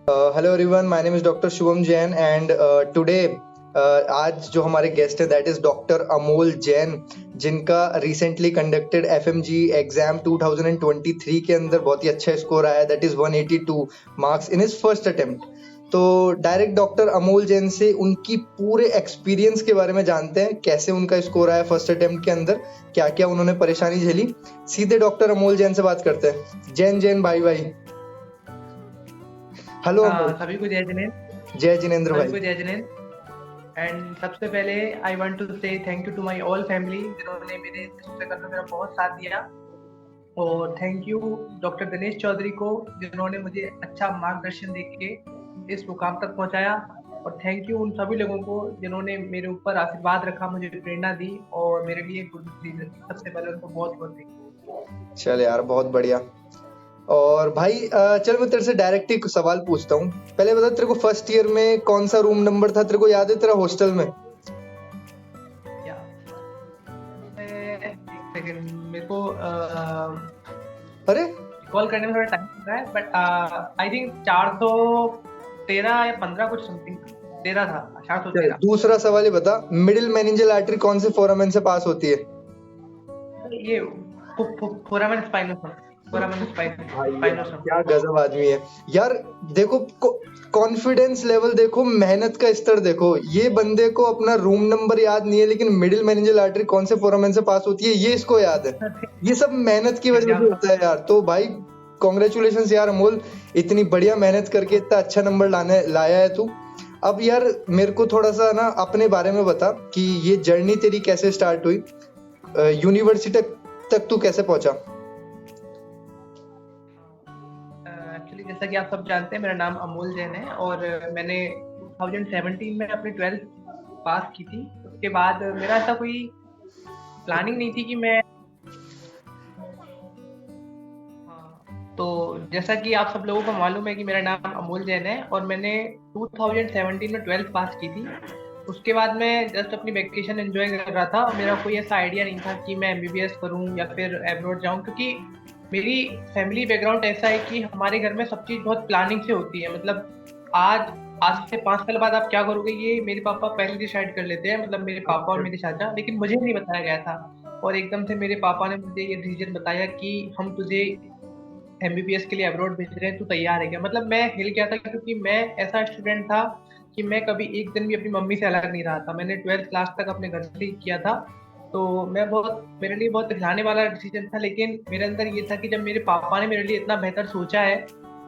Hello everyone, my name is doctor Shubham Jain and today आज जो हमारे गेस्ट है that is doctor Amol Jain, जिनका रिसेंटली कंडक्टेड एफएमजी एग्जाम 2023 के अंदर बहुत ही अच्छा स्कोर आया, that is 182 marks in his first attempt. तो डायरेक्ट डॉक्टर अमोल जैन से उनकी पूरे एक्सपीरियंस के बारे में जानते हैं, कैसे उनका स्कोर आया फर्स्ट अटेम्प्ट के अंदर, क्या क्या उन्होंने परेशानी झेली। सीधे डॉक्टर अमोल जैन से बात करते हैं। जैन जैन भाई भाई, हेलो अमोल। सभी को जय जिनेन। जय जिनेंद्र सभी भाई। को जय जिनेन। एंड सबसे पहले I want to say thank you to my all family, जिन्होंने मेरे स्ट्रगल में मेरा बहुत साथ दिया। और thank you doctor Dinesh Chaudhary को, जिन्होंने मुझे अच्छा मार्गदर्शन देके इस मुकाम तक पहुंचाया। और थैंक यू उन सभी लोगों को जिन्होंने मेरे ऊपर आशीर्वाद रखा, मुझे प्रेरणा दी और मेरे लिए गुड रीजन। सबसे पहले उनको बहुत बहुत थैंक यू। चल यार, बहुत बढ़िया। और भाई चल मैं तेरे से डायरेक्ट ही कुछ सवाल पूछता हूँ। पहले बता, तेरे को फर्स्ट ईयर में कौन सा रूम नंबर था, तेरे को याद है तेरा हॉस्टल में? या एक सेकंड, मेरे को अरे कॉल करने में थोड़ा टाइम लग रहा है, बट आई थिंक 413 या 15 कुछ समथिंग 13 था, 413। दूसरा सवाल ये बता, मिडिल मेनिंजियल आर्टरी कौन से फोरामेन से पास होती है? ये फोरामेन स्पाइनोसम। क्या गजब आदमी है यार। देखो कॉन्फिडेंस लेवल देखो, मेहनत का स्तर देखो। ये बंदे को अपना रूम नंबर याद नहीं है, लेकिन मिडिल मेनिंजियल आर्टरी कौन से फोरामेन से पास होती है ये इसको याद है। ये सब मेहनत की वजह से होता है यार। तो भाई कॉन्ग्रेचुलेशन यार अमोल, इतनी बढ़िया मेहनत करके इतना अच्छा नंबर लाया है तू। अब यार मेरे को थोड़ा सा ना अपने बारे में बता कि ये जर्नी तेरी कैसे स्टार्ट हुई, यूनिवर्सिटी तक तू कैसे पहुंचा? एक्चुअली जैसा कि आप सब जानते हैं, मेरा नाम अमोल जैन है और मैंने 2017 में अपनी 12th पास की थी। उसके बाद मेरा ऐसा कोई प्लानिंग नहीं थी कि मैं तो जैसा कि आप सब लोगों को मालूम है कि मेरा नाम अमोल जैन है और मैंने 2017 में 12th पास की थी। उसके बाद मैं जस्ट अपनी वैकेशन एंजॉय कर रहा था और मेरा कोई ऐसा आइडिया नहीं था कि मैं एमबीबीएस करूं या फिर एब्रॉड जाऊं, क्योंकि मेरी फैमिली बैकग्राउंड ऐसा है कि हमारे घर में सब चीज़ बहुत प्लानिंग से होती है। मतलब आज से 5 साल बाद आप क्या करोगे ये मेरे पापा पहले डिसाइड कर लेते हैं, मतलब मेरे पापा और मेरे चाचा। लेकिन मुझे नहीं बताया गया था और एकदम से मेरे पापा ने मुझे ये डिसीजन बताया कि हम तुझे एमबीबीएस के लिए अब्रॉड भेज रहे हैं, तू तैयार है क्या? मतलब मैं हिल गया था, क्योंकि मैं ऐसा स्टूडेंट था कि मैं कभी एक दिन भी अपनी मम्मी से अलग नहीं रहा था। मैंने 12th क्लास तक अपने घर से ही किया था। तो मैं बहुत मेरे लिए बहुत हिलाने वाला डिसीजन था, लेकिन मेरे अंदर ये था कि जब मेरे पापा ने मेरे लिए इतना बेहतर सोचा है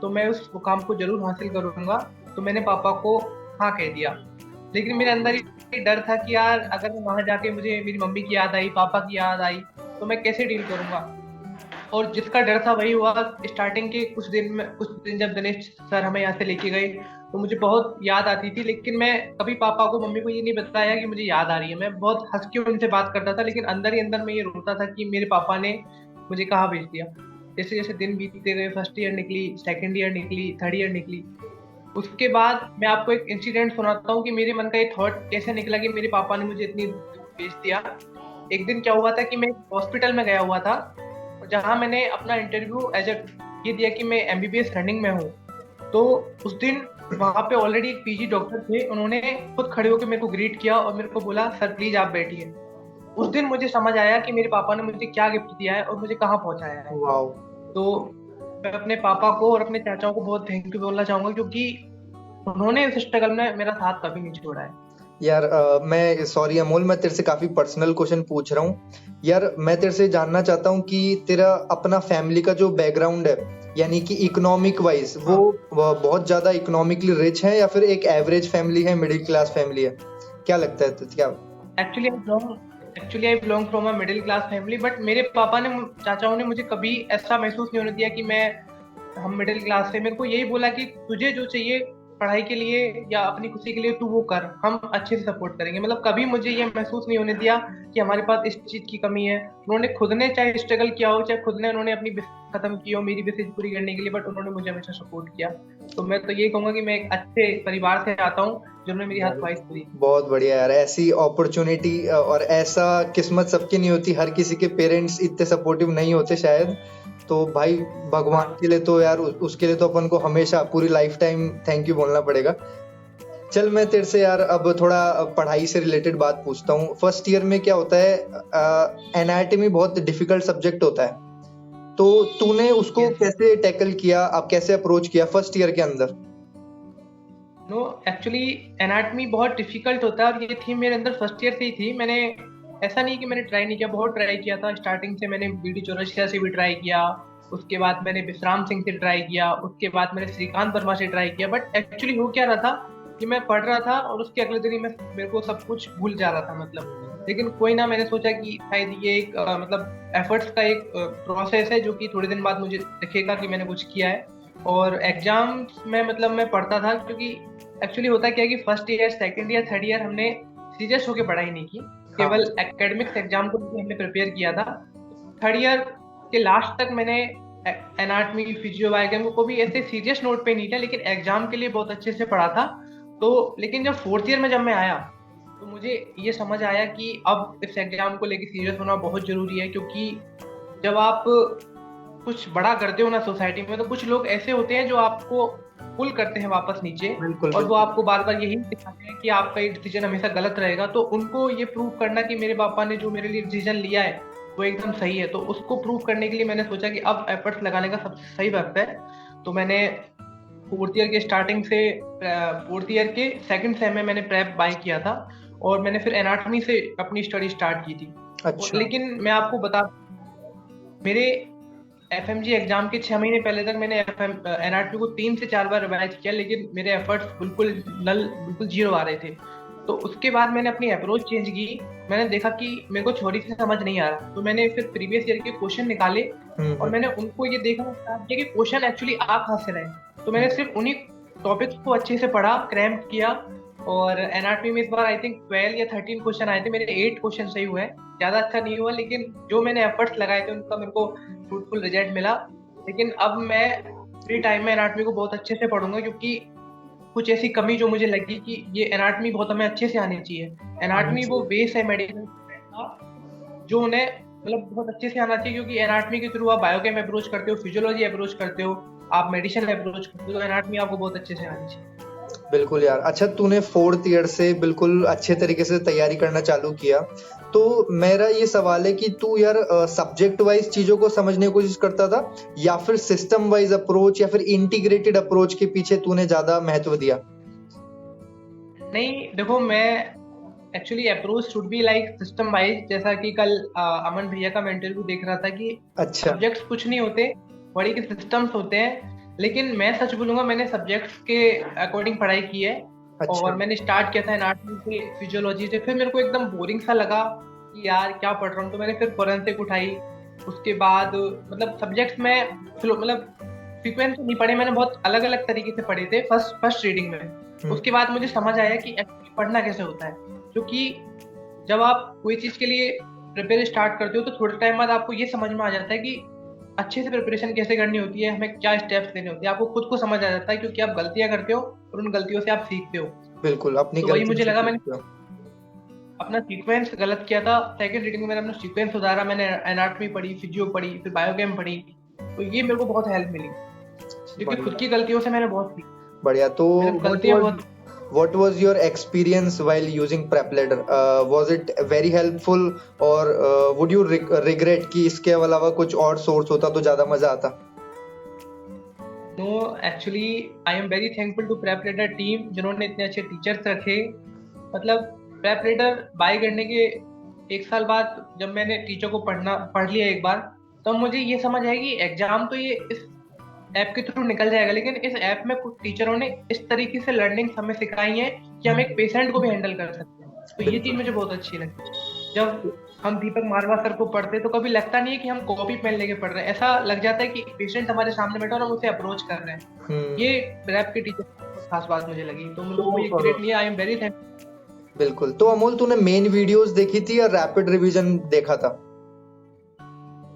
तो मैं उस मुकाम को जरूर हासिल करूंगा। तो मैंने पापा को हाँ कह दिया। लेकिन मेरे अंदर ये डर था कि यार अगर मैं वहां जाके मुझे मेरी मम्मी की याद आई, पापा की याद आई, तो मैं कैसे डील करूंगा। और जिसका डर था वही हुआ। स्टार्टिंग के कुछ दिन जब दिनेश सर हमें यहाँ से लेके गए तो मुझे बहुत याद आती थी, लेकिन मैं कभी पापा को मम्मी को ये नहीं बताया कि मुझे याद आ रही है। मैं बहुत हंस के उनसे बात करता था, लेकिन अंदर ही अंदर मैं ये रोता था कि मेरे पापा ने मुझे कहाँ भेज दिया। जैसे जैसे दिन बीतते गए, फर्स्ट ईयर निकली, सेकेंड ईयर निकली, थर्ड ईयर निकली। उसके बाद मैं आपको एक इंसिडेंट सुनाता हूँ कि मेरे मन का ये थॉट कैसे निकला कि मेरे पापा ने मुझे इतनी भेज दिया। एक दिन क्या हुआ था कि मैं हॉस्पिटल में गया हुआ था, जहाँ मैंने अपना इंटरव्यू ये दिया कि मैं एमबीबीएस रनिंग में हूँ। तो उस दिन वहाँ पे ऑलरेडी एक पीजी डॉक्टर थे, उन्होंने खुद खड़े होकर मेरे को ग्रीट किया और मेरे को बोला सर प्लीज आप बैठिए। उस दिन मुझे समझ आया कि मेरे पापा ने मुझे क्या गिफ्ट दिया है और मुझे कहाँ पहुँचाया है। तो मैं अपने पापा को और अपने चाचाओं को बहुत थैंक यू बोलना चाहूंगा, क्योंकि उन्होंने इस स्ट्रगल में मेरा साथ कभी नहीं छोड़ा है। यार मैं सॉरी अमोल, मैं तेरे से काफी पर्सनल क्वेश्चन पूछ रहा हूँ। यार मैं तेरे से जानना चाहता हूँ कि तेरा अपना फैमिली का जो बैकग्राउंड है, यानी कि इकोनॉमिक वाइज वो बहुत ज्यादा इकोनॉमिकली रिच है या फिर एक एवरेज फैमिली है, मिडिल क्लास फैमिली है? क्या लगता है क्या? Actually I belong from a middle class family, but मेरे पापा ने, चाचाओं ने मुझे कभी ऐसा महसूस नहीं होने दिया कि हम मिडिल क्लास से। मेरे को यही बोला कि तुझे जो चाहिए पढ़ाई के लिए या अपनी खुशी के लिए तू वो कर, हम अच्छे से सपोर्ट करेंगे। मतलब कभी मुझे ये महसूस नहीं होने दिया कि हमारे पास इस चीज की कमी है। उन्होंने खुद ने चाहे स्ट्रगल किया हो, चाहे खुद ने उन्होंने अपनी खत्म की हो मेरी विशेष पूरी करने के लिए, बट उन्होंने मुझे हमेशा सपोर्ट किया। तो मैं तो ये कहूंगा कि मैं एक अच्छे परिवार से आता हूँ जिन्होंने मेरी हर ख्वाहिश पूरी। बहुत बढ़िया यार, ऐसी अपॉर्चुनिटी और ऐसा किस्मत सबकी नहीं होती, हर किसी के पेरेंट्स इतने सपोर्टिव नहीं होते शायद। तो भाई भगवान के लिए तो यार उसके लिए तो अपन को हमेशा पूरी लाइफ टाइम थैंक यू बोलना पड़ेगा। चल मैं तेरे से यार अब थोड़ा पढ़ाई से रिलेटेड बात पूछता हूँ। फर्स्ट ईयर में क्या होता है, एनाटॉमी बहुत डिफिकल्ट सब्जेक्ट होता है, तो तूने उसको Yes. कैसे टैकल किया, अब कैसे अप्रोच किया फर्स्ट ईयर के अंदर? नो एक्चुअली एनाटमी बहुत डिफिकल्ट होता है और ये थीम मेरे अंदर फर्स्ट ईयर से ही थी। मैंने ऐसा नहीं कि मैंने ट्राई नहीं किया, बहुत ट्राई किया था। स्टार्टिंग से मैंने बीडी चौरसिया से भी ट्राई किया, उसके बाद मैंने विश्राम सिंह से ट्राई किया, उसके बाद मैंने श्रीकांत वर्मा से ट्राई किया। बट एक्चुअली हो क्या रहा था कि मैं पढ़ रहा था और उसके अगले दिन ही मेरे को सब कुछ भूल जा रहा था मतलब। लेकिन कोई ना, मैंने सोचा कि शायद ये एक मतलब एफर्ट्स का एक प्रोसेस है जो कि थोड़े दिन बाद मुझे दिखेगा कि मैंने कुछ किया है। और एग्जाम्स में मतलब मैं पढ़ता था, क्योंकि एक्चुअली होता क्या है कि first year, second year, third year हमने सीरियस होकर पढ़ाई नहीं की, केवल एकेडमिक्स एग्जाम को भी हमने प्रिपेयर किया था। थर्ड ईयर के लास्ट तक मैंने एनाटॉमी, फिजियो, बायोकेम को भी ऐसे सीरियस नोट पे नहीं था, लेकिन एग्जाम के लिए बहुत अच्छे से पढ़ा था। तो लेकिन जब फोर्थ ईयर में जब मैं आया तो मुझे ये समझ आया कि अब इस एग्जाम को लेकर सीरियस होना बहुत जरूरी है, क्योंकि जब आप कुछ बड़ा करते हो ना सोसाइटी में, तो कुछ लोग ऐसे होते हैं जो आपको पुल करते हैं वापस नीचे, और वो आपको बार बार यही दिखाते हैं कि आपका ये डिसीजन हमेशा गलत रहेगा। तो उनको ये प्रूव करना कि मेरे पापा ने जो मेरे लिए डिसीजन लिया है वो एकदम सही है, तो उसको प्रूव करने के लिए मैंने सोचा कि अब एफर्ट्स लगाने का सबसे सही वक्त है। तो मैंने फोर्थ ईयर के स्टार्टिंग से फोर्थ ईयर के सेकंड सेम में मैंने प्रेप बाय किया था, और मैंने फिर एनाटॉमी से अपनी स्टडी स्टार्ट की थी। अच्छा। लेकिन मैं आपको बता, मेरे एफएमजी एग्जाम के 6 महीने पहले तक मैंने एनाटॉमी को 3 से 4 बार रिवाइज किया, लेकिन मेरे एफर्ट्स बिल्कुल जीरो आ रहे थे। तो उसके बाद मैंने अपनी अप्रोच चेंज की। मैंने देखा कि मेरे को थ्योरी से समझ नहीं आ रहा, तो मैंने फिर प्रीवियस ईयर के क्वेश्चन निकाले और मैंने उनको ये देखना स्टार्ट किया कि क्वेश्चन एक्चुअली आ कहाँ से रहे। तो मैंने सिर्फ उन्हीं टॉपिक्स को अच्छे से पढ़ा, क्रैम्प किया, और एनाटॉमी में इस बार आई थिंक 12 या 13 क्वेश्चन आए थे, मेरे 8 क्वेश्चन सही हुए। ज्यादा अच्छा नहीं हुआ, लेकिन जो मैंने एफर्ट्स लगाए थे उनका मेरे को फ्रूटफुल रिजल्ट मिला। लेकिन अब मैं फ्री टाइम में एनाटॉमी को बहुत अच्छे से पढ़ूंगा, क्योंकि कुछ ऐसी कमी जो मुझे लगी कि ये एनाटॉमी बहुत हमें अच्छे से आनी चाहिए। एनाटॉमी वो बेस है मेडिकल का जो उन्हें मतलब बहुत अच्छे से आना चाहिए, क्योंकि एनाटॉमी के थ्रू आप बायोकेम अप्रोच करते हो, फिजियोलॉजी अप्रोच करते हो, आप मेडिसिन अप्रोच करते हो, तो एनाटॉमी आपको बहुत अच्छे से आनी चाहिए। बिल्कुल यार। अच्छा, तूने फोर्थ ईयर से बिल्कुल अच्छे तरीके से तैयारी करना चालू किया, तो मेरा ये सवाल है कि तू यार सब्जेक्ट वाइज चीजों को समझने की कोशिश करता था, या फिर सिस्टम वाइज अप्रोच, या फिर इंटीग्रेटेड अप्रोच के पीछे तूने ज्यादा महत्व दिया? नहीं देखो, मैं actually approach should be like system wise. जैसा कि कल अमन भैया का मैं इंटरव्यू देख रहा था कि अच्छा। सब्जेक्ट्स कुछ नहीं होते, बड़ी के सिस्टम्स होते हैं। लेकिन मैं सच बोलूंगा, मैंने सब्जेक्ट्स के अकॉर्डिंग पढ़ाई की है। अच्छा। और मैंने स्टार्ट किया था एनाटॉमी से, फिजियोलॉजी से, फिर मेरे को एकदम बोरिंग सा लगा कि यार क्या पढ़ रहा हूँ, तो मैंने फिर फोरेंसिक उठाई। उसके बाद मतलब सब्जेक्ट्स में मतलब सीक्वेंस नहीं पढ़े, मैंने बहुत अलग अलग तरीके से पढ़े थे फर्स्ट रीडिंग में। उसके बाद मुझे समझ आया कि एक्चुअली पढ़ना कैसे होता है, क्योंकि जब आप कोई चीज के लिए प्रिपेयर स्टार्ट करते हो तो थोड़े टाइम बाद आपको ये समझ में आ जाता है कि अच्छे से प्रिपरेशन कैसे करनी होती है, हमें क्या स्टेप्स लेने होते हैं, आपको खुद को समझ आ जाता है, क्योंकि आप गलतियां करते हो और उन गलतियों से आप सीखते हो। बिल्कुल, अपनी तो वही गलती मुझे से लगा, मैंने सीखते हो। अपना सीक्वेंस गलत किया था। सेकंड रीडिंग में मैंने अपना सीक्वेंस सुधारा, मैंने एनाटॉमी पढ़ी, फिजियो पढ़ी, फिर बायोकेम पढ़ी, तो ये मेरे को बहुत हेल्प मिली, क्योंकि खुद की गलतियों से मैंने बहुत सीखा। बढ़िया। तो गलतियां बहुत what was your experience while using PrepLadder? Was it very helpful, or would you regret कि इसके अलावा कुछ और सोर्स होता तो ज्यादा मजा आता? No actually I am very thankful to PrepLadder team, जिन्होंने इतने अच्छे टीचर्स रखे। मतलब PrepLadder बाय करने के 1 साल बाद जब मैंने टीचर को पढ़ लिया एक बार, तब तो मुझे ये समझ आया कि एग्जाम तो ये इस ऐप के थ्रू निकल जाएगा, लेकिन इस ऐप में कुछ टीचरों ने इस तरीके से लर्निंग हमें सिखाई है कि हम एक पेशेंट को भी हैंडल कर सकते हैं। तो ये चीज मुझे बहुत अच्छी लगी। जब हम दीपक मारवा सर को पढ़ते तो कभी लगता नहीं है कि हम कॉपी पेन लेके पढ़ रहे हैं, ऐसा लग जाता है कि पेशेंट हमारे सामने बैठा और हम उसे अप्रोच कर रहे हैं। ये रैप के टीचर की खास बात मुझे लगी, तो मुझे ये ग्रेट लिया। आई एम वेरी थैंकफुल। बिल्कुल। तो अमोल, तूने मेन वीडियोस देखी थी या रैपिड रिवीजन देखा था?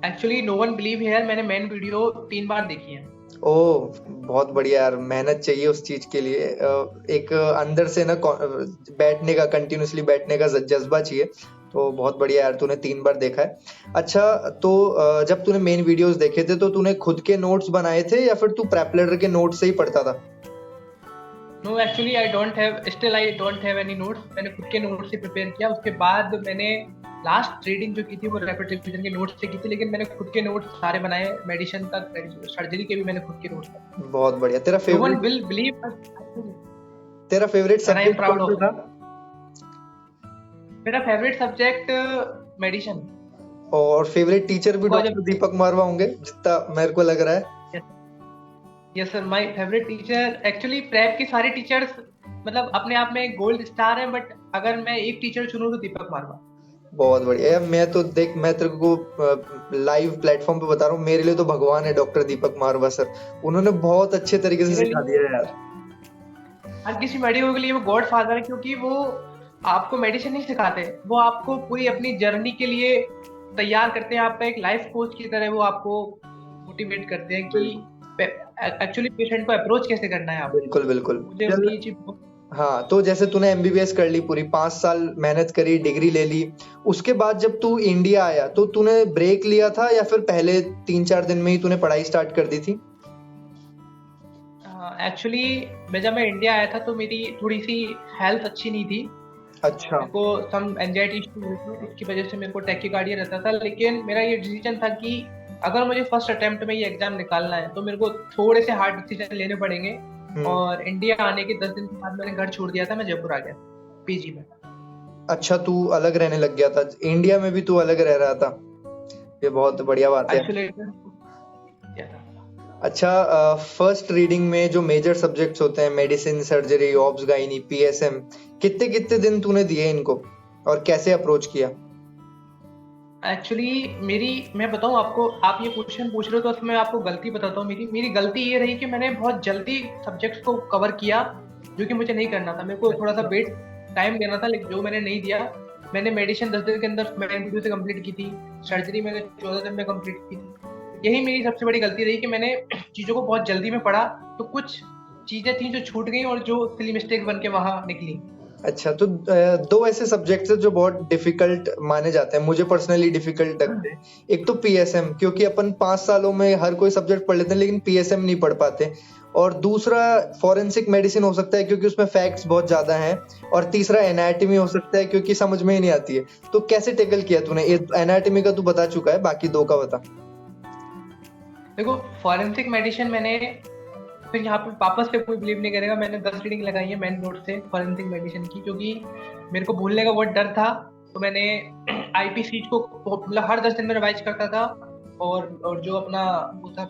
Actually no one believe here, मैंने मेन वीडियो 3 बार देखी है। ओह, बहुत बढ़िया यार। मेहनत चाहिए उस चीज के लिए, एक अंदर से ना बैठने का, कंटिन्यूअसली बैठने का जज्बा चाहिए। तो बहुत बढ़िया यार, तूने 3 बार देखा है। अच्छा, तो जब तूने मेन वीडियोस देखे थे तो तूने खुद के नोट्स बनाए थे या फिर तू प्रेप के नोट्स से ही पढ़ता था? No actually I don't have any notes. मैंने खुद के नोट्स से प्रिपेयर किया। उसके बाद मैंने लास्ट रीडिंग जो की थी वो रैपिड रिवीजन के नोट्स से की थी, लेकिन मैंने खुद के नोट्स सारे बनाए, मेडिसिन तक, सर्जरी के भी मैंने खुद के नोट्स बनाए। बहुत बढ़िया। तेरा no one favourite will believe तेरा favourite and I am subject proud कौन ऑफ। सा था? मेरा फेवरेट सब्जेक्ट मेडिसिन। और फेवरेट टीचर भी बिकॉज डॉक्टर दीपक मारवा होंगे, जितना मेरे को लग रहा है। Yes sir, my favourite teacher actually prep की सारी टीचर्स मतलब अपने आप में गोल्ड स्टार है, बट अगर मैं एक टीचर चुनूं तो दीपक मारवा। बहुत बढ़िया यार। मैं तो देख, मैं तेरे को लाइव प्लेटफॉर्म पे बता रहा हूँ, मेरे लिए तो भगवान है डॉक्टर दीपक मारवा सर। उन्होंने बहुत अच्छे तरीके से मेरे सिखा लिए दिया है यार। हर किसी मेडिको के लिए वो गॉड फादर है, क्योंकि वो आपको मेडिसिन नहीं सिखाते, वो आपको पूरी अपनी जर्नी के लिए तैयार करते हैं। आपका एक लाइफ कोच की तरह वो आपको मोटिवेट करते हैं कि एक्चुअली पेशेंट को अप्रोच कैसे करना है। आप बिल्कुल बिल्कुल। मुझे चल, उनकी चीज हाँ, तो जैसे तूने एमबीबीएस कर ली, पूरी 5 साल मेहनत करी, डिग्री ले ली, उसके बाद जब तू इंडिया आया तो तूने ब्रेक लिया था या फिर पहले 3-4 दिन में ही तूने पढ़ाई स्टार्ट कर दी थी? एक्चुअली जब मैं इंडिया आया था तो मेरी थोड़ी सी हेल्थ अच्छी नहीं थी। अच्छा। मेरे को सम एंजाइटी इशू हुई थी, उसकी वजह से मेरे को टैकीकार्डिया रहता था। लेकिन मेरा ये डिसीजन था कि अगर मुझे फर्स्ट अटेम्प्ट में ये एग्जाम निकालना है तो मेरे को थोड़े से हार्ड डिसीजन लेने पड़ेंगे। और इंडिया आने के 10 दिन के बाद मैंने घर छोड़ दिया था, मैं जयपुर आ गया पीजी में। अच्छा, तू अलग रहने लग गया था? इंडिया में भी तू अलग रह रहा था? ये बहुत बढ़िया बात है। आइसोलेटेड। अच्छा, फर्स्ट रीडिंग में जो मेजर सब्जेक्ट्स होते हैं, medicine, surgery, obs, gynae, PSM, कितने कितने दिन तूने दिए इनको और कैसे अप्रोच किया? एक्चुअली मैं बताऊं आपको, आप ये क्वेश्चन पूछ रहे हो तो उसमें आपको गलती बताता हूँ। मेरी गलती ये रही कि मैंने बहुत जल्दी सब्जेक्ट्स को कवर किया, जो कि मुझे नहीं करना था। मेरे को थोड़ा सा वेट टाइम देना था, लेकिन जो मैंने नहीं दिया। मैंने मेडिसिन 10 दिन के अंदर मैंने से कंप्लीट की थी, सर्जरी मैंने 14 दिन में कंप्लीट की थी। यही मेरी सबसे बड़ी गलती रही कि मैंने चीज़ों को बहुत जल्दी में पढ़ा, तो कुछ चीज़ें थी जो छूट गई और जो सिली मिस्टेक बन के वहाँ निकली। अच्छा, तो 2 ऐसे सब्जेक्ट्स हैं जो बहुत डिफिकल्ट माने जाते हैं, मुझे पर्सनली डिफिकल्ट लगते हैं। एक तो पीएसएम, क्योंकि अपन 5 सालों में हर कोई सब्जेक्ट पढ़ लेते हैं लेकिन पीएसएम नहीं पढ़ पाते। और दूसरा फॉरेंसिक मेडिसिन हो सकता है क्योंकि उसमें फैक्ट्स बहुत ज्यादा हैं। और तीसरा एनाटॉमी हो सकता है क्योंकि समझ में ही नहीं आती है। तो कैसे टैकल किया तूने? एनाटॉमी का तू बता चुका है, बाकी 2 का बता। देखो, फॉरेंसिक मेडिसिन मैंने फिर यहाँ पे वापस से कोई बिलीव नहीं करेगा, मैंने 10 रीडिंग लगाई है मैन नोट से फॉरेंसिक मेडिसिन की, क्योंकि मेरे को भूलने का बहुत डर था। तो मैंने आईपी को मतलब हर 10 दिन में रिवाइज करता था, और जो अपना वो था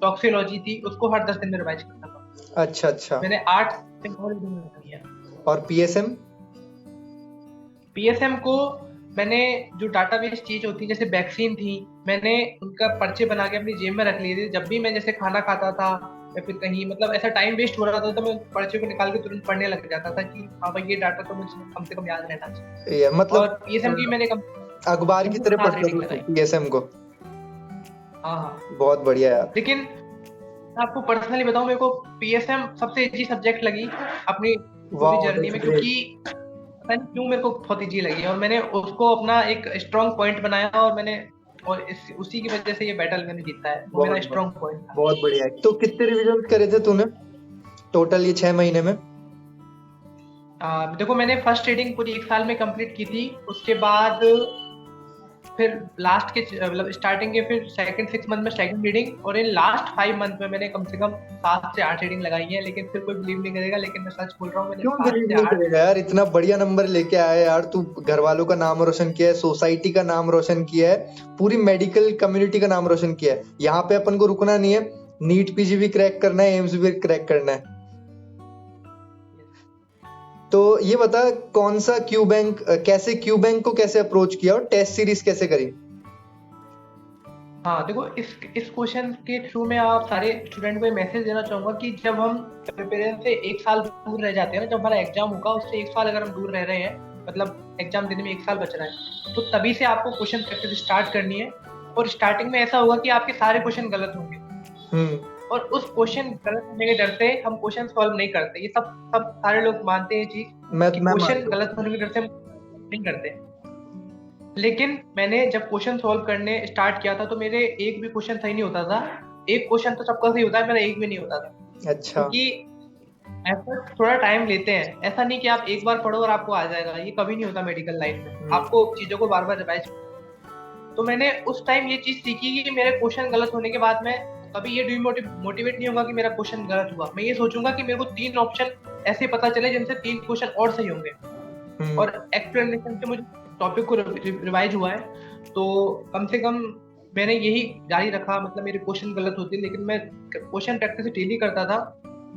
टॉक्सियोलॉजी थी उसको हर 10 दिन में रिवाइज करता था। अच्छा अच्छा। मैंने 8 दिन और रीडिंग लगाई है। और पीएसएम को मैंने जो डाटाबेस चीज होती है जैसे वैक्सीन थी, मैंने उनका पर्चे बना के अपनी जेब में रख लिए थे। जब भी मैं जैसे खाना खाता था या फिर कहीं मतलब ऐसा टाइम वेस्ट हो रहा था तो मैं पर्चे को निकाल के तुरंत पढ़ने लग जाता था कि हाँ भाई ये डाटा तो मुझे कम से कम याद रहना चाहिए। ये मतलब और पीएसएम की मैंने अखबार की तरह पढ़ता था पीएसएम को? हाँ, बहुत बढ़िया यार। लेकिन आपको पर्सनली बताऊं, मेरे को पीएसएम सबसे इजी सब्जेक्ट लगी अपनी पूरी जर्नी में, क्योंकि पता नहीं क्यों मेरे को बहुत इजी लगी और मैंने उसको अपना एक स्ट्रॉन्ग पॉइंट बनाया और उसी की वजह से ये बैटल मैंने जीता है। वो मेरा स्ट्रॉन्ग पॉइंट था। बहुत बढ़िया। तो कितने रिविजन करे थे तूने टोटल ये 6 महीने में? देखो, मैंने फर्स्ट रीडिंग पूरी 1 साल में कंप्लीट की थी। उसके बाद फिर लास्ट के मतलब स्टार्टिंग के फिर सेकंड 6 मंथ में सेकंड रीडिंग, और इन लास्ट 5 मंथ में मैंने कम से कम 7 से 8 रीडिंग लगाई है। लेकिन फिर कोई बिलीव नहीं करेगा, लेकिन मैं सच बोल रहा हूँ, मैंने क्यों बिलीव नहीं करेगा यार? इतना बढ़िया नंबर लेके आया यार तू, घर वालों का नाम रोशन किया है, सोसाइटी का नाम रोशन किया है, पूरी मेडिकल कम्युनिटी का नाम रोशन किया है। यहाँ पे अपन को रुकना नहीं है, नीट पीजी भी क्रैक करना है, एम्स भी क्रैक करना है। तो ये बता, कौन सा क्यू बैंक, कैसे क्यू बैंक को कैसे अप्रोच किया और टेस्ट सीरीज कैसे करी? हाँ देखो, इस क्वेश्चन के थ्रू मैं आप सारे स्टूडेंट को मैसेज देना चाहूंगा कि जब हम प्रिपरेशन से 1 साल दूर रह जाते हैं ना, जब हमारा एग्जाम होगा उससे 1 साल अगर हम दूर रह रहे हैं, मतलब एग्जाम देने में 1 साल बच रहा है, तो तभी से आपको क्वेश्चन प्रैक्टिस स्टार्ट करनी है। और स्टार्टिंग में ऐसा होगा कि आपके सारे क्वेश्चन गलत होंगे, और उस क्वेश्चन गलत होने के डर से हम क्वेश्चन सॉल्व नहीं करते। ये सब सारे लोग मानते हैं चीज, क्वेश्चन गलत होने के डर से हम नहीं करते। लेकिन मैंने जब क्वेश्चन सॉल्व करने स्टार्ट किया था तो मेरे एक भी क्वेश्चन सही नहीं होता था। एक क्वेश्चन तो सबका सही होता है, मेरा एक भी नहीं होता था। अच्छा। क्योंकि एफर्ट थोड़ा टाइम लेते हैं, ऐसा नहीं कि आप एक बार पढ़ो और आपको आ जाएगा, ये कभी नहीं होता मेडिकल लाइन में, आपको चीजों को बार बार रिवाइज। तो मैंने उस टाइम ये चीज सीखी कि मेरे क्वेश्चन गलत होने के बाद में कभी ये मोटिवेट नहीं होगा कि मेरा क्वेश्चन गलत हुआ। मैं ये सोचूंगा कि मेरे को 3 ऑप्शन ऐसे पता चले जिनसे 3 क्वेश्चन और सही होंगे। और एक्सप्लेनेशन से मुझे टॉपिक को रिवाइज हुआ है, तो कम से कम मैंने यही जारी रखा। मतलब मेरे क्वेश्चन गलत होते लेकिन मैं क्वेश्चन प्रैक्टिस डेली करता था,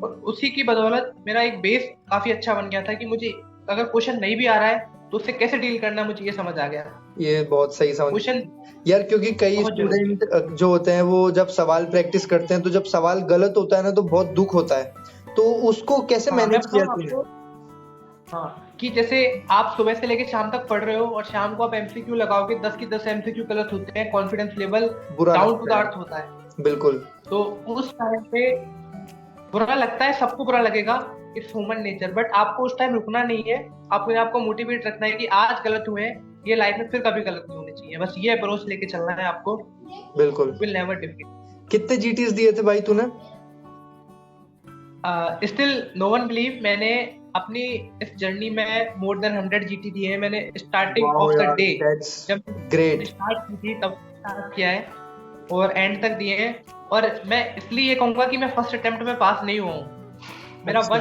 और उसी की बदौलत मेरा एक बेस काफी अच्छा बन गया था कि मुझे अगर क्वेश्चन नहीं भी आ रहा है तो उससे कैसे डील करना है, मुझे ये समझ आ गया। ये बहुत सही समझ क्वेश्चन यार, क्योंकि कई बहुत जरूरी स्टूडेंट जो होते हैं वो जब सवाल प्रैक्टिस करते हैं तो जब सवाल गलत होता है ना तो बहुत दुख होता है, तो उसको कैसे हाँ, मैं मैनेज किया बताऊँ तूने? आपको। हाँ, कि जैसे आप सुबह से लेकर शाम तक पढ़ रहे हो और शाम को आप एमसीक्यू लगाओगे, 10 की 10 एमसीक्यू गलत होते हैं, कॉन्फिडेंस लेवल बुरा डाउन टू द लगता अर्थ होता है। है, बिल्कुल। तो उस टाइम पे बुरा लगता है, सबको बुरा लगेगा, इट्स ह्यूमन नेचर। बट आपको उस टाइम रुकना नहीं है, आपको आपको मोटिवेट रखना है कि आज गलत हुए हैं, ये लाइफ में फिर कभी गलत नहीं होनी चाहिए। बस ये अप्रोच लेके चलना है आपको, बिल्कुल। Will never defeat. कितने जीटीस दिए थे भाई तूने? स्टिल नो वन बिलीव, मैंने अपनी इस जर्नी में मोर देन 100 जीटी दिए हैं। मैंने स्टार्टिंग ऑफ द डे जब ग्रेट। स्टार्ट की थी तब स्टार्ट किया है और एंड तक दिए हैं। और मैं इसलिए ये कहूंगा कि मैं फर्स्ट अटेम्प्ट में पास नहीं हुआ हूँ। मेरा अच्छा।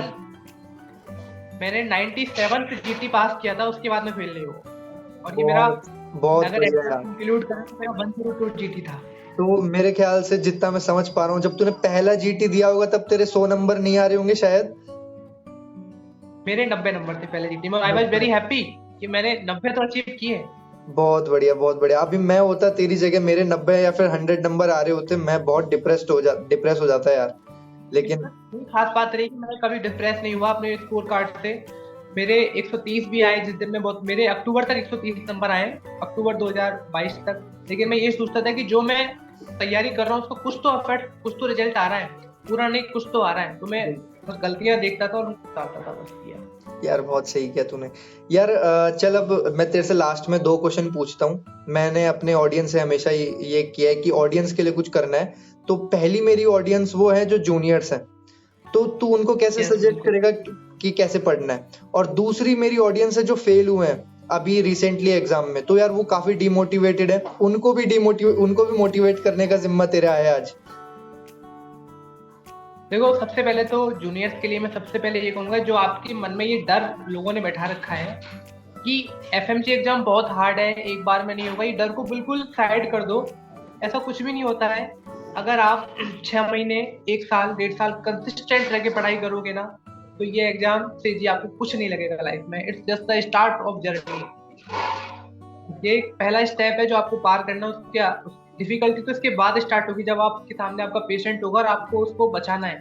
मैंने 97 जीटी पास किया था, उसके बाद में फेल नहीं हुआ। और ये मेरा बहुत अगर बढ़िया यार। इंक्लूड करें तो मेरा 102 जीटी था। तो मेरे ख्याल से जितना मैं समझ पा रहा हूँ, जब तूने पहला जीटी दिया होगा तब तेरे 100 नंबर नहीं आ रहे होंगे शायद। मेरे 90 नंबर थे पहले जीटी में। आई वाज वेरी हैप्पी कि मैंने 90 तो अचीव किए। बहुत बढ़िया, बहुत बढ़िया। अभी मैं होता तेरी जगह, मेरे 90 या फिर 100 नंबर आ रहे होते, मैं बहुत डिप्रेस हो जाता यार। लेकिन खास बात रही कि मैं कभी डिप्रेस नहीं हुआ अपने स्कोर कार्ड से। मेरे 130 भी आए जिस दिन में, बहुत मेरे अक्टूबर तक 130 नंबर आए, अक्टूबर 2022 तक। लेकिन मैं ये सोचता था कि जो मैं तैयारी कर रहा हूँ उसको कुछ तो एफर्ट, कुछ तो रिजल्ट आ रहा है, पूरा नहीं कुछ तो आ रहा है। तो मैं बस गलतियां देखता था और उतारता था, बस किया। यार बहुत सही किया तूने यार। चल अब मैं तेरे से लास्ट में 2 क्वेश्चन पूछता हूँ। मैंने अपने ऑडियंस से हमेशा ये किया है कि ऑडियंस के लिए कुछ करना है। तो पहली मेरी ऑडियंस वो है जो जूनियर्स है, तो तू उनको कैसे सजेस्ट करेगा कि कैसे पढ़ना है? और दूसरी मेरी ऑडियंस है जो फेल हुए हैं अभी रिसेंटली एग्जाम में, तो यार वो काफी डिमोटिवेटेड है, उनको भी मोटिवेट करने का जिम्मा तेरा है आज। देखो, सबसे पहले तो जूनियर्स के लिए मैं सबसे पहले ये कहूंगा, जो आपके मन में ये डर लोगों ने बैठा रखा है कि एफएमसी एग्जाम बहुत हार्ड है, एक बार में नहीं होगा, ये डर को बिल्कुल साइड कर दो। ऐसा कुछ भी नहीं होता है। अगर आप 6 महीने, 1 साल, 1.5 साल कंसिस्टेंट रह के पढ़ाई करोगे ना, तो ये एग्जाम से जी आपको कुछ नहीं लगेगा लाइफ में। It's just the start of journey. ये पहला स्टेप है जो आपको पार करना है। उसके डिफिकल्टी तो इसके बाद स्टार्ट होगी, जब आपके सामने आपका पेशेंट होगा और आपको उसको बचाना है।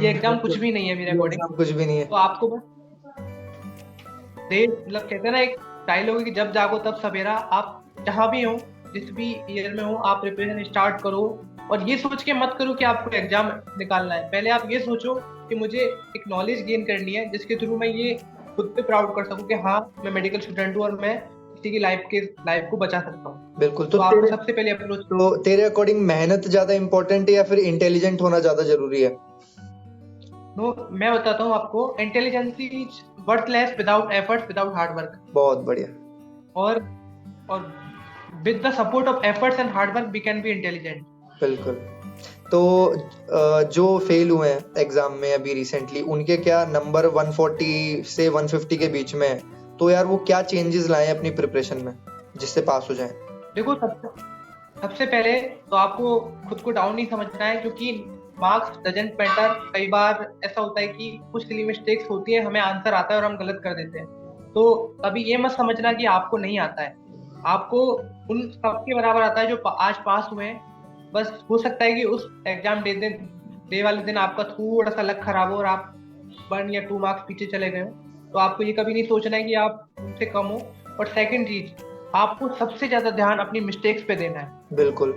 ये एग्जाम कुछ भी नहीं है मेरे अकॉर्डिंग, कुछ भी नहीं है। तो आपको बस मतलब कहते हैं ना, एक डायलॉग है कि जब जागो तब सवेरा। आप जहां भी हो, जिस भी ईयर में हो, आप प्रिपरेशन स्टार्ट करो। और ये सोच के मत करो कि आपको एग्जाम निकालना है। पहले आप ये सोचो कि मुझे एक नॉलेज गेन करनी है जिसके थ्रू मैं ये खुद पे प्राउड कर सकूं कि हाँ, मैं मेडिकल स्टूडेंट हूँ और मैं किसी की लाइफ को बचा सकता हूँ। बिल्कुल। तो आपको सबसे पहले अप्रोच। तो तेरे अकॉर्डिंग मेहनत ज्यादा इंपॉर्टेंट है या फिर इंटेलिजेंट होना ज्यादा जरूरी है? मैं बताता हूँ आपको, intelligence is worthless without efforts, without hard work. बहुत बढ़िया। और with the support of efforts and hard work we can be intelligent. बिल्कुल। तो जो फेल हुए हैं एग्जाम में अभी रिसेंटली, उनके क्या नंबर 140 से 150 के बीच में है, तो यार वो क्या चेंजेस लाए अपनी प्रिपरेशन में जिससे पास हो जाएं? देखो, सबसे पहले तो आपको खुद को डाउन नहीं समझना है, क्योंकि मार्क्स डजंट मैटर। कई बार ऐसा होता है कि कुछ सिली मिस्टेक्स होती है, हमें आंसर आता है और हम गलत कर देते हैं। तो कभी ये मत समझना कि आपको नहीं आता है, आपको उन सबके बराबर आता है जो आज पास हुए हैं। बस हो सकता है कि उस एग्जाम डे वाले दिन आपका थोड़ा सा लक खराब हो और आप 1 या 2 मार्क्स पीछे चले गए हो। तो आपको ये कभी नहीं सोचना है कि आप उनसे कम हो। और सेकंड चीज, आपको सबसे ज्यादा ध्यान अपनी मिस्टेक्स पे देना है। बिल्कुल।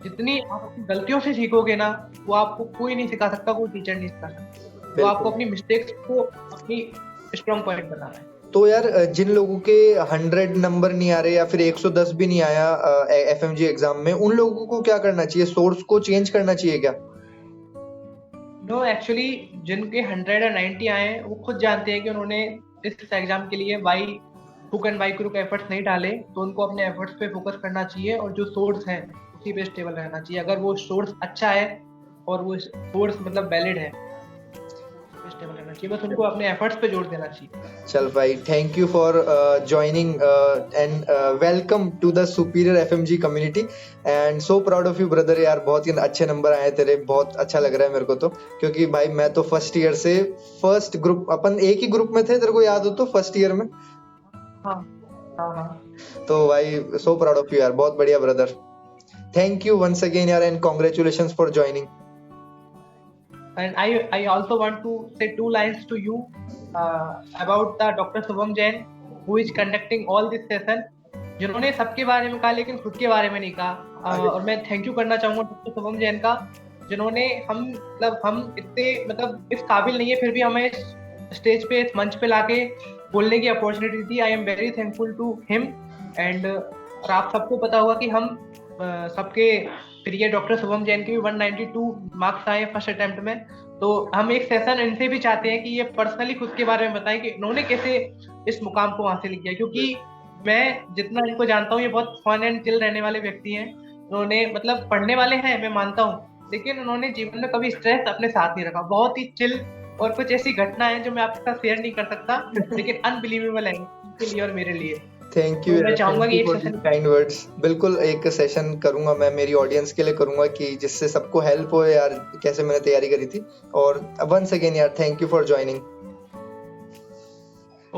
जितनी आप अपनी गलतियों से सीखोगे ना, वो आपको कोई नहीं सिखा सकता, कोई टीचर नहीं सिखा सकता। तो आपको अपनी मिस्टेक्स को अपनी स्ट्रॉन्ग पॉइंट बनाना है। तो यार जिन लोगों के 100 नंबर नहीं आ रहे या फिर 110 भी नहीं आया एफएमजी एग्जाम में, उन लोगों को क्या करना चाहिए? सोर्स को चेंज करना चाहिए क्या? नो, एक्चुअली जिनके 100 या 90 आए हैं वो खुद जानते हैं कि उन्होंने इस एग्जाम के लिए by hook and by crook efforts नहीं डाले, तो उनको अपने एफर्ट्स पे फोकस करना चाहिए और जो सोर्स है उसी पे स्टेबल रहना चाहिए। अगर वो सोर्स अच्छा है और वो सोर्स मतलब वैलिड है, स्टेबल रहना चाहिए, बस उनको अपने एफर्ट्स पे जोर देना चाहिए। चल भाई, thank you for joining and welcome to the superior FMG community and so proud of you brother। यार बहुत ही अच्छे नंबर आए तेरे, बहुत अच्छा लग रहा है मेरे को तो, क्योंकि भाई मैं तो फर्स्ट ईयर से फर्स्ट ग्रुप, अपन एक ही ग्रुप में थे, तेरे को याद हो तो फर्स्ट ईयर में। हाँ हाँ हाँ। तो भाई सो प्राउड ऑफ यू यार, बहुत बढ़िया brother. Thank you once again यार and congratulations for joining. And I also want to say 2 lines to you about the Dr. Subham Jain who is conducting all this session, जिन्होंने सबके बारे में कहा लेकिन खुद के बारे में नहीं कहा। और मैं थैंक यू करना चाहूंगा डॉक्टर शुभम जैन का, जिन्होंने हम इतने मतलब इस काबिल नहीं है फिर भी हमें इस स्टेज पे, इस मंच पे लाके बोलने की अपॉर्चुनिटी दी। I am very thankful to him. And और आप सबको पता होगा कि हम सबके प्रिय डॉक्टर शुभम जैन के भी 192 मार्क्स आए फर्स्ट अटेम्प्ट में, तो हम एक सेशन इनसे भी चाहते हैं कि ये पर्सनली खुद के बारे में बताएं कि इन्होंने कैसे इस मुकाम को हासिल किया, क्योंकि मैं जितना इनको जानता हूँ ये बहुत फन एंड चिल रहने वाले व्यक्ति हैं। उन्होंने मतलब पढ़ने वाले हैं मैं मानता हूँ, लेकिन उन्होंने जीवन में कभी स्ट्रेस अपने साथ नहीं रखा। बहुत ही चिल, और कुछ ऐसी घटना है जो मैं आपके साथ शेयर नहीं कर सकता लेकिन अनबिलीवेबल है उनके लिए और मेरे लिए। थैंक यू, मैं चाहूंगा कि एक सेशन काइंड वर्ड्स, बिल्कुल एक सेशन करूंगा मैं मेरी ऑडियंस के लिए करूंगा कि जिससे सबको हेल्प हो यार, कैसे मैंने तैयारी करी थी। और वंस अगेन यार thank you for joining.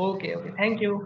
Okay, thank you.